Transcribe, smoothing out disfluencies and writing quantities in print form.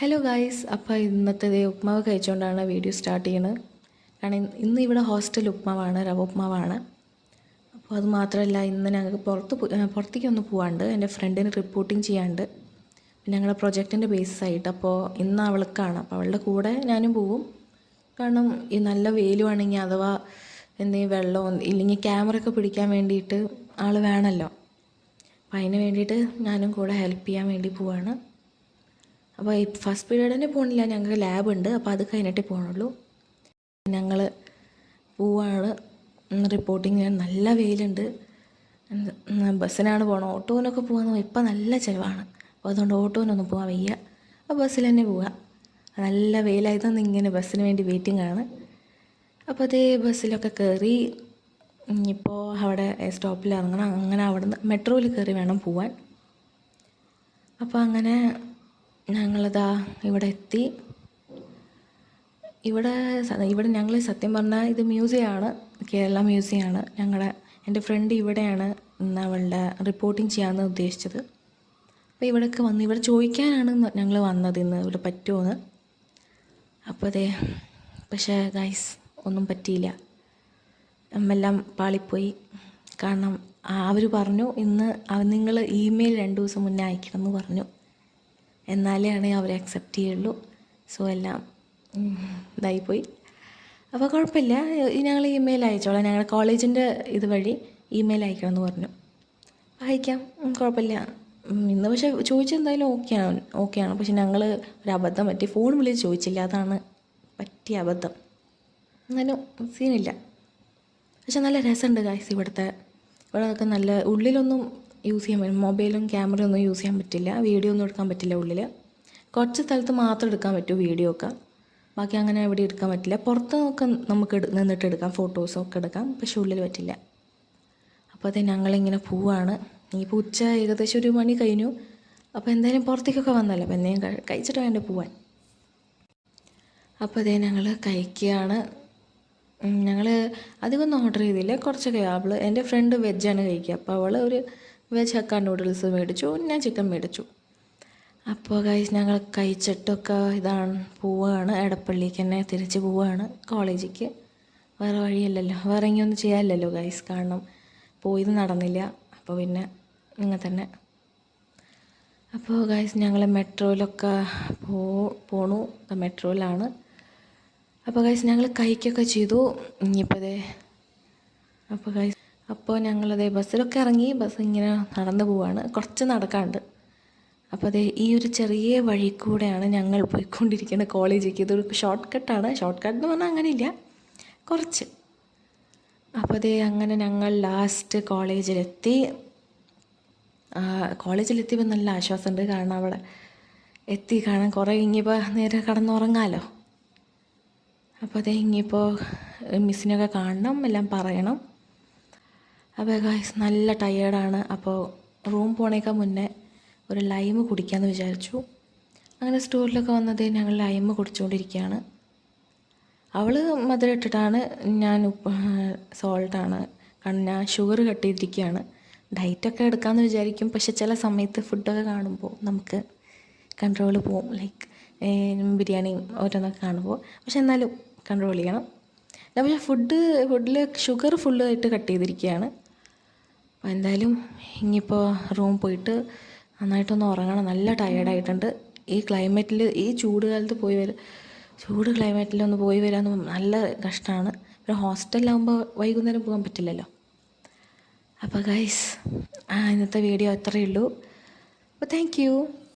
Hello guys, അപ്പോൾ ഇന്നത്തെ ഉപ്മാവ് കഴിച്ചുകൊണ്ടാണ് വീഡിയോ സ്റ്റാർട്ട് ചെയ്യുന്നത്. കാരണം ഇന്ന് ഇവിടെ ഹോസ്റ്റൽ ഉപ്മാവാണ്, റവ ഉപ്മാവാണ്. അപ്പോൾ അത് മാത്രമല്ല, ഇന്ന് ഞങ്ങൾക്ക് പുറത്തേക്കൊന്ന് പോകാണ്ട്, എൻ്റെ ഫ്രണ്ടിന് റിപ്പോർട്ടിങ് ചെയ്യാണ്ട്, പിന്നെ ഞങ്ങളുടെ പ്രൊജക്റ്റിൻ്റെ ബേസായിട്ട്. അപ്പോൾ ഇന്ന് അവൾക്കാണ്, അപ്പോൾ അവളുടെ കൂടെ ഞാനും പോവും. കാരണം ഈ നല്ല വെയിലുവാണെങ്കിൽ അഥവാ എന്തെങ്കിലും വെള്ളമോ ഇല്ലെങ്കിൽ ക്യാമറ ഒക്കെ പിടിക്കാൻ വേണ്ടിയിട്ട് ആൾ വേണമല്ലോ. അപ്പോൾ അതിന് വേണ്ടിയിട്ട് ഞാനും കൂടെ ഹെൽപ്പ് ചെയ്യാൻ വേണ്ടി പോവാണ്. അപ്പോൾ ഈ ഫസ്റ്റ് പീരീഡ് തന്നെ പോകണില്ല, ഞങ്ങൾക്ക് ലാബ് ഉണ്ട്. അപ്പോൾ അത് കഴിഞ്ഞിട്ടേ പോകണുള്ളൂ. ഞങ്ങൾ പോവാണ് റിപ്പോർട്ടിങ്. നല്ല വെയിലുണ്ട്, ബസ്സിനാണ് പോകണം. ഓട്ടോവിനൊക്കെ പോകാൻ ഇപ്പം നല്ല ചിലവാണ്. അപ്പോൾ അതുകൊണ്ട് ഓട്ടോവിനൊന്നും പോകാൻ വയ്യ, അപ്പോൾ ബസ്സിൽ തന്നെ പോവാം. നല്ല വെയിലായതൊന്നും ഇങ്ങനെ ബസ്സിന് വേണ്ടി വെയിറ്റിംഗ് ആണ്. അപ്പോൾ അതേ ബസ്സിലൊക്കെ കയറി ഇപ്പോൾ അവിടെ സ്റ്റോപ്പിൽ ഇറങ്ങണം. അങ്ങനെ അവിടെ നിന്ന് മെട്രോയിൽ കയറി വേണം പോവാൻ. അപ്പോൾ അങ്ങനെ ഞങ്ങളിതാ ഇവിടെ എത്തി. ഇവിടെ ഞങ്ങൾ സത്യം പറഞ്ഞാൽ ഇത് മ്യൂസിയമാണ്, കേരള മ്യൂസിയമാണ്. എൻ്റെ ഫ്രണ്ട് ഇവിടെയാണ് ഇന്ന് അവളുടെ റിപ്പോർട്ടിങ് ചെയ്യാമെന്ന് ഉദ്ദേശിച്ചത്. അപ്പോൾ ഇവിടെയൊക്കെ വന്ന് ഇവിടെ ചോദിക്കാനാണ് ഞങ്ങൾ വന്നത്, ഇന്ന് ഇവിടെ പറ്റുമോയെന്ന്. അപ്പോൾ പക്ഷേ ഗൈസ് ഒന്നും പറ്റിയില്ല, എല്ലാം പാളിപ്പോയി. കാരണം അവർ പറഞ്ഞു ഇന്ന് നിങ്ങൾ ഇമെയിൽ 2 ദിവസം മുന്നേ അയക്കണം എന്ന് പറഞ്ഞു, എന്നാലേ അവർ അക്സെപ്റ്റ് ചെയ്യുള്ളൂ. സോ എല്ലാം ഇതായിപ്പോയി. അപ്പോൾ കുഴപ്പമില്ല, ഞങ്ങൾ ഇമെയിൽ അയച്ചോളാം. ഞങ്ങളുടെ കോളേജിൻ്റെ ഇതുവഴി ഇമെയിൽ അയക്കണമെന്ന് പറഞ്ഞു. അയക്കാം, കുഴപ്പമില്ല. ഇന്ന് പക്ഷേ ചോദിച്ചെന്തായാലും ഓക്കെയാണ്. പക്ഷെ ഞങ്ങൾ ഒരു അബദ്ധം പറ്റി, ഫോൺ വിളിച്ച് ചോദിച്ചില്ല, അതാണ് പറ്റിയ അബദ്ധം. എന്നാലും സീനില്ല. പക്ഷെ നല്ല രസമുണ്ട് ഗൈസ്. ഇവിടെയൊക്കെ നല്ല ഉള്ളിലൊന്നും യൂസ് ചെയ്യാൻ പറ്റും, മൊബൈലും ക്യാമറയൊന്നും യൂസ് ചെയ്യാൻ പറ്റില്ല, വീഡിയോ ഒന്നും എടുക്കാൻ പറ്റില്ല. ഉള്ളിൽ കുറച്ച് സ്ഥലത്ത് മാത്രം എടുക്കാൻ പറ്റും വീഡിയോ ഒക്കെ, ബാക്കി അങ്ങനെ എവിടെ എടുക്കാൻ പറ്റില്ല. പുറത്തൊക്കെ നമുക്ക് നിന്നിട്ട് എടുക്കാം, ഫോട്ടോസൊക്കെ എടുക്കാം, പക്ഷെ ഉള്ളിൽ പറ്റില്ല. അപ്പോൾ ഞങ്ങളിങ്ങനെ പോവാണ്. ഇപ്പോൾ ഉച്ച ഏകദേശം 1 മണി കഴിഞ്ഞു. അപ്പോൾ എന്തായാലും പുറത്തേക്കൊക്കെ വന്നല്ലോ, അപ്പോൾ എന്തെങ്കിലും കഴിച്ചിട്ട് വേണ്ടേ പോവാൻ. അപ്പോൾ ഞങ്ങൾ കഴിക്കുകയാണ്. ഞങ്ങൾ അധികമൊന്നും ഓർഡർ ചെയ്തില്ല, കുറച്ചൊക്കെ. എൻ്റെ ഫ്രണ്ട് വെജാണ് കഴിക്കുക, അപ്പോൾ അവൾ ഒരു വെജ് ഹക്ക നൂഡിൽസ് മേടിച്ചു, ഞാൻ ചിക്കൻ മേടിച്ചു. അപ്പോൾ ഗൈസ് ഞങ്ങൾ കഴിച്ചിട്ടൊക്കെ പോവുകയാണ്, എടപ്പള്ളിക്ക് തന്നെ തിരിച്ച് പോവുകയാണ് കോളേജിലേക്ക്. വേറെ വഴിയല്ലല്ലോ, വേറെ ഇങ്ങനെയൊന്നും ചെയ്യാനില്ലല്ലോ ഗൈസ്, കാരണം പോയത് നടന്നില്ല. അപ്പോൾ പിന്നെ ഇങ്ങനെ തന്നെ. അപ്പോൾ ഗൈസ് ഞങ്ങൾ മെട്രോയിലൊക്കെ പോണു, മെട്രോയിലാണ്. അപ്പോൾ ഗൈസ് ഞങ്ങൾ കഴിക്കുകയൊക്കെ ചെയ്തു. ഇനിയിപ്പോൾ അപ്പോൾ ഞങ്ങളതേ ബസ്സിലൊക്കെ ഇറങ്ങി, ബസ് ഇങ്ങനെ നടന്നു പോവാണ്, കുറച്ച് നടക്കാണ്ട്. അപ്പോൾ ഈ ഒരു ചെറിയ വഴി കൂടെയാണ് ഞങ്ങൾ പോയിക്കൊണ്ടിരിക്കുന്നത് കോളേജിലേക്ക്. ഇതൊരു ഷോർട്ട് കട്ടാണ്, ഷോർട്ട് കട്ട് എന്ന് പറഞ്ഞാൽ അങ്ങനെയില്ല, കുറച്ച്. അപ്പോൾ അങ്ങനെ ഞങ്ങൾ ലാസ്റ്റ് കോളേജിലെത്തിയപ്പോൾ നല്ല ആശ്വാസമുണ്ട്. കാരണം അവിടെ എത്തി, കാരണം കുറേ ഇനിയിപ്പോൾ നേരെ കിടന്നുറങ്ങാമല്ലോ. അപ്പോൾ ഇനിയിപ്പോൾ മിസ്സിനൊക്കെ കാണണം, എല്ലാം പറയണം. അപ്പോൾ ഗൈസ് നല്ല ടയേർഡാണ്. അപ്പോൾ റൂം പോണേക്കാൾ മുന്നേ ഒരു ലൈം കുടിക്കാമെന്ന് വിചാരിച്ചു. അങ്ങനെ സ്റ്റോറിലൊക്കെ വന്നത് ഞങ്ങൾ ലൈം കുടിച്ചുകൊണ്ടിരിക്കുകയാണ്. അവൾ മധുരം ഇട്ടിട്ടാണ്, ഞാൻ സോൾട്ടാണ്. കാരണം ഞാൻ ഷുഗർ കട്ട് ചെയ്തിരിക്കുകയാണ്. ഡയറ്റൊക്കെ എടുക്കാമെന്ന് വിചാരിക്കും, പക്ഷെ ചില സമയത്ത് ഫുഡൊക്കെ കാണുമ്പോൾ നമുക്ക് കൺട്രോൾ പോവും. ലൈക്ക് ബിരിയാണിയും ഓരോന്നൊക്കെ കാണുമ്പോൾ. പക്ഷെ എന്നാലും കൺട്രോൾ ചെയ്യണം. പക്ഷേ ഫുഡിൽ ഷുഗർ ഫുള്ളായിട്ട് കട്ട് ചെയ്തിരിക്കുകയാണ്. എന്തായാലും ഇനിയിപ്പോൾ റൂം പോയിട്ട് നന്നായിട്ടൊന്ന് ഉറങ്ങണം. നല്ല ടയേർഡായിട്ടുണ്ട്. ഈ ക്ലൈമറ്റിൽ, ഈ ചൂട് ക്ലൈമറ്റിലൊന്ന് പോയി വരാൻ നല്ല കഷ്ടമാണ്. ഒരു ഹോസ്റ്റലിലാകുമ്പോൾ വൈകുന്നേരം പോകാൻ പറ്റില്ലല്ലോ. അപ്പോൾ ഗൈസ് ഇന്നത്തെ വീഡിയോ അത്രയേ ഉള്ളൂ. അപ്പോൾ താങ്ക് യു.